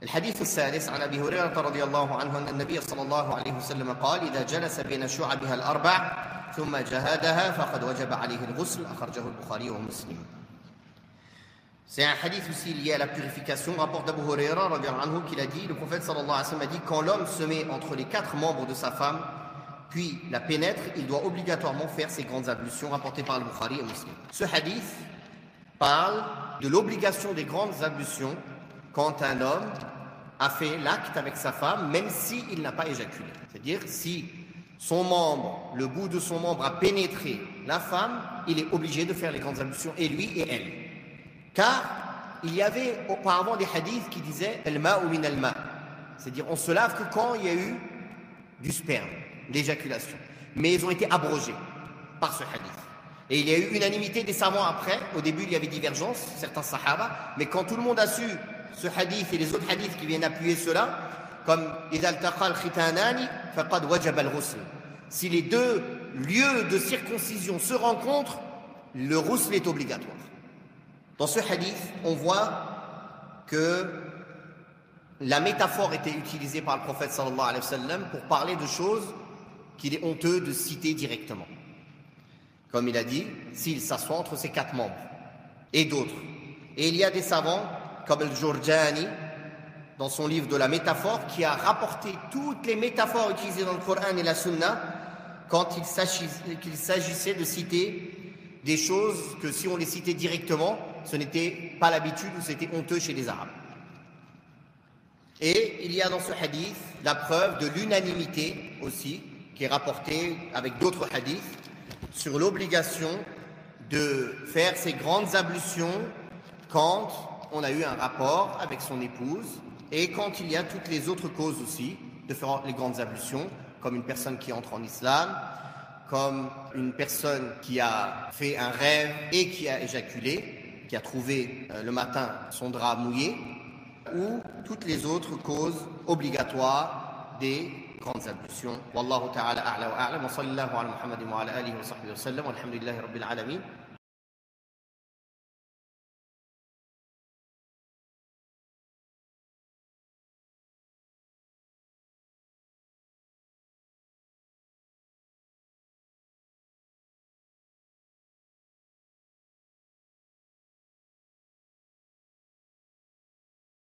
الحديث السادس عن أبي هريرة رضي الله عنه أن النبي صلى الله عليه وسلم قال: إذا جلس بين شعبها الأربع ثم جهدها فقد وجب عليه الغسل. أخرجه البخاري ومسلم. C'est un hadith aussi lié à la purification. Rapport d'Abu Huraira radiallahu anhu qu'il a dit, le prophète sallallahu alayhi wa sallam a dit: quand l'homme se met entre les quatre membres de sa femme, puis la pénètre, il doit obligatoirement faire ses grandes ablutions, rapportées par le Bukhari et Muslim. Ce hadith parle de l'obligation des grandes ablutions quand un homme a fait l'acte avec sa femme, même s'il n'a pas éjaculé. C'est-à-dire, si son membre, le bout de son membre a pénétré la femme, il est obligé de faire les grandes ablutions, et lui et elle. Car il y avait auparavant des hadiths qui disaient « al-ma'u min al-ma'», c'est-à-dire on se lave que quand il y a eu du sperme, l'éjaculation. Mais ils ont été abrogés par ce hadith. Et il y a eu unanimité des savants après. Au début, il y avait divergence, certains sahaba, mais quand tout le monde a su ce hadith et les autres hadiths qui viennent appuyer cela, comme إِذَا الْتَقَى الْخِتَانَانِ فَقَدْ وَجَبَ الْغُسْلُ. Si les deux lieux de circoncision se rencontrent, le ghusl est obligatoire. Dans ce hadith, on voit que la métaphore était utilisée par le prophète sallallahu alayhi wa sallam pour parler de choses qu'il est honteux de citer directement. Comme il a dit, s'il s'assoit entre ses quatre membres et d'autres. Et il y a des savants, comme Al-Jurjani, dans son livre de la métaphore, qui a rapporté toutes les métaphores utilisées dans le Coran et la Sunna quand il s'agissait de citer des choses que si on les citait directement, ce n'était pas l'habitude ou c'était honteux chez les Arabes. Et il y a dans ce hadith la preuve de l'unanimité aussi, qui est rapportée avec d'autres hadiths, sur l'obligation de faire ces grandes ablutions quand on a eu un rapport avec son épouse et quand il y a toutes les autres causes aussi de faire les grandes ablutions, comme une personne qui entre en islam, comme une personne qui a fait un rêve et qui a éjaculé, qui a trouvé le matin son drap mouillé, ou toutes les autres causes obligatoires des grandes ablutions. Wallahu ta'ala a'la wa a'lam wa sallallahu ala Muhammadin wa ala alihi wa sahbihi wa sallam walhamdulillahi rabbil alamin.